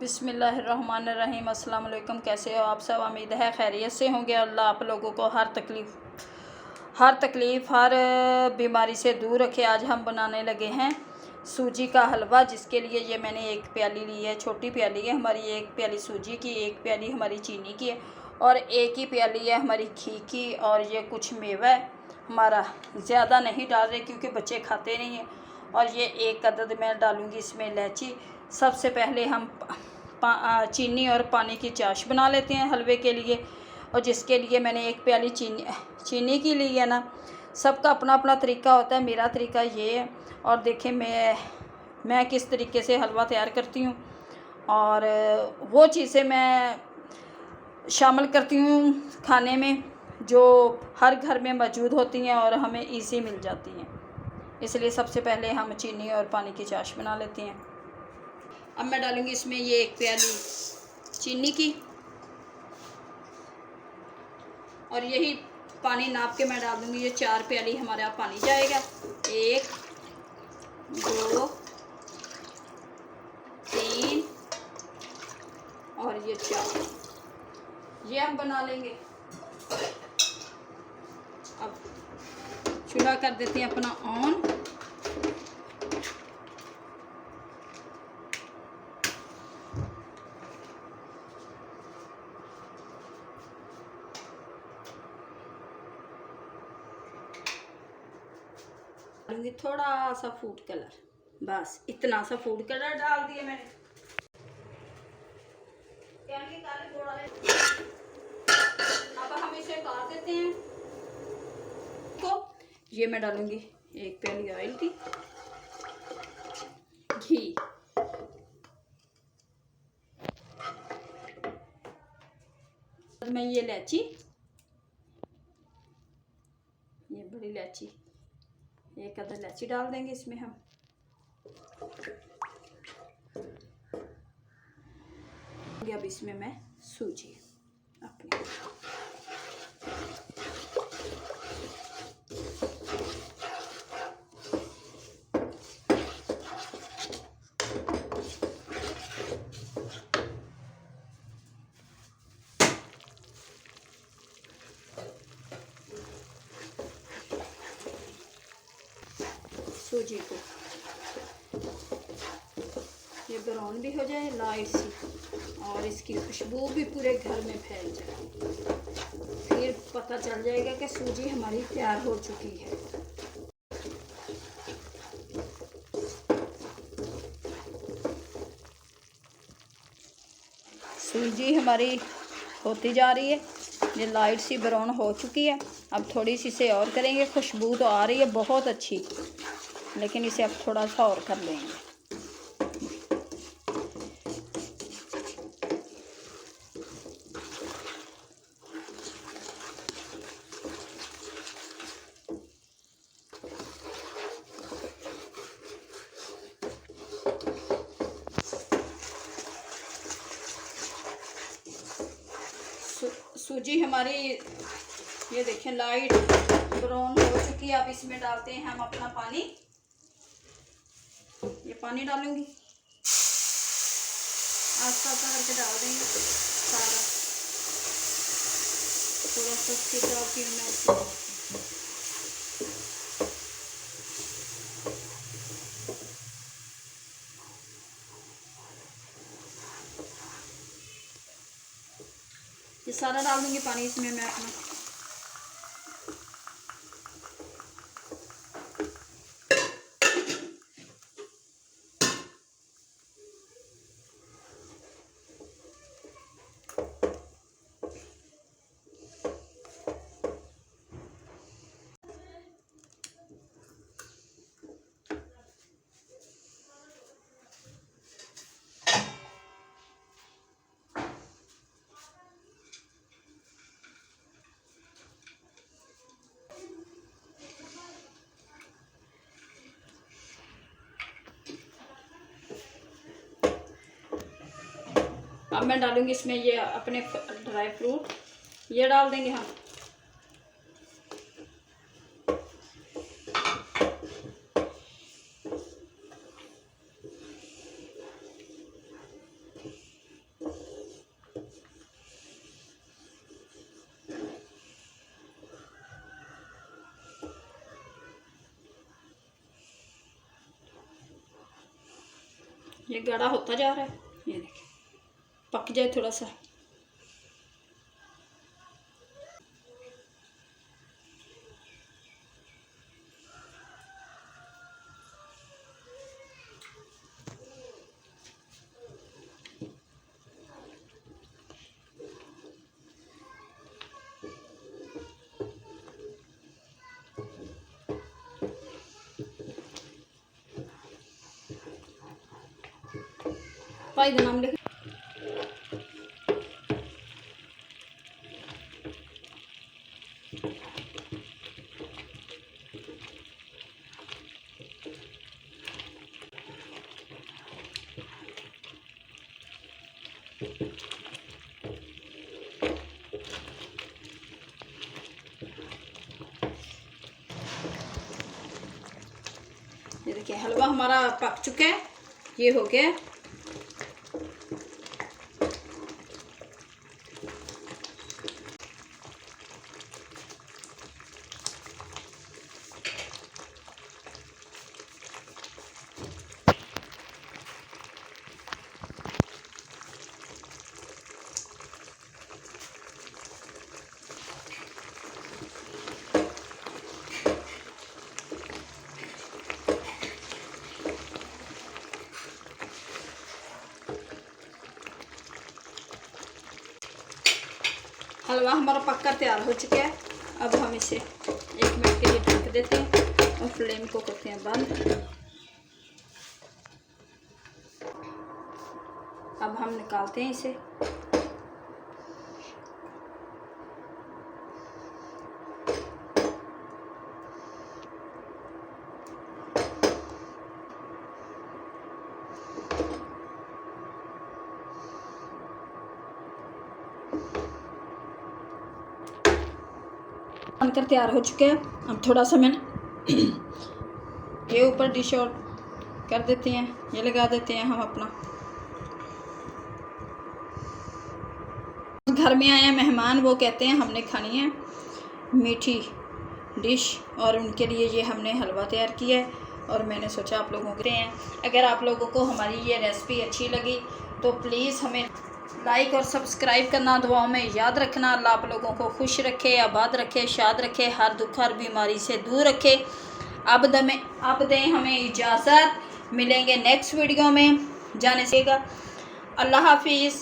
बिस्मिल्लाहिर्रहमानिर्रहीम। अस्सलाम वालेकुम। कैसे हो आप सब? उम्मीद है खैरियत से होंगे। अल्लाह आप लोगों को हर तकलीफ़ हर बीमारी से दूर रखे। आज हम बनाने लगे हैं सूजी का हलवा, जिसके लिए ये मैंने एक प्याली ली है, छोटी प्याली है हमारी। एक प्याली सूजी की, एक प्याली हमारी चीनी की है और एक ही प्याली है हमारी घी की। और ये कुछ मेवा है हमारा, ज़्यादा नहीं डाल रहे क्योंकि बच्चे खाते नहीं हैं। और ये एक अदद मैं डालूँगी इसमें इलायची। सबसे पहले हम चीनी और पानी की चाश बना लेते हैं हलवे के लिए। और जिसके लिए मैंने एक प्याली चीनी की ली है ना। सबका अपना अपना तरीका होता है, मेरा तरीका ये है। और देखें मैं किस तरीके से हलवा तैयार करती हूँ और वो चीज़ें मैं शामिल करती हूँ खाने में जो हर घर में मौजूद होती हैं और हमें इजी मिल जाती हैं। इसलिए सबसे पहले हम चीनी और पानी की चाश बना लेते हैं। अब मैं डालूँगी इसमें ये एक प्याली चीनी की और यही पानी नाप के मैं डाल दूँगी। ये 4 प्याली हमारा पानी जाएगा। 1 2 3 और ये 4, ये हम बना लेंगे। अब चूल्हा कर देते हैं अपना ऑन। डालूंगी थोड़ा सा फूड कलर, बस इतना सा फूड कलर डाल दिया मैंने। अब हम इसे उतार देते हैं। तो ये मैं डालूंगी एक प्याली ऑयल की, घी, मैं ये इलायची, ये बड़ी इलायची, एक आधा इलायची डाल देंगे इसमें हम। अब इसमें मैं सूजी अपनी सूजी को ये ब्राउन भी हो जाए लाइट सी और इसकी खुशबू भी पूरे घर में फैल जाए, फिर पता चल जाएगा कि सूजी हमारी तैयार हो चुकी है। सूजी हमारी होती जा रही है, ये लाइट सी ब्राउन हो चुकी है। अब थोड़ी सी इसे और करेंगे, खुशबू तो आ रही है बहुत अच्छी, लेकिन इसे अब थोड़ा सा और कर लेंगे। सूजी हमारी ये देखें लाइट ब्राउन हो चुकी है। अब इसमें डालते हैं हम अपना पानी। ये पानी डालूंगी, आस्ता आस्ता करके डाल देंगे सारा, थोड़ा सा खिंचाव की मैं ये सारा डाल दूंगी पानी इसमें मैं अपना। अब मैं डालूंगी इसमें ये अपने ड्राई फ्रूट, ये डाल देंगे हम। ये गाढ़ा होता जा रहा है, ये देखिए पक जाए थोड़ा सा। भाई का नाम लिख। ये देखिए हलवा हमारा पक चुका है, ये हो गया। हलवा हमारा पककर तैयार हो चुका है। अब हम इसे 1 मिनट के लिए ढक देते हैं और फ्लेम को करते हैं बंद। अब हम निकालते हैं इसे। बनकर तैयार हो चुके हैं। अब थोड़ा सा मैंने ये ऊपर डिश और कर देते हैं, ये लगा देते हैं हम अपना। घर में आए मेहमान, वो कहते हैं हमने खानी है मीठी डिश, और उनके लिए ये हमने हलवा तैयार किया है और मैंने सोचा आप लोगों को हैं। अगर आप लोगों को हमारी ये रेसिपी अच्छी लगी तो प्लीज़ हमें लाइक और सब्सक्राइब करना, दुआओं में याद रखना। अल्लाह आप लोगों को खुश रखे, आबाद रखे, शाद रखे, हर दुख हर बीमारी से दूर रखे। अब दें हमें इजाज़त, मिलेंगे नेक्स्ट वीडियो में। जाने सेगा, अल्लाह हाफिज़।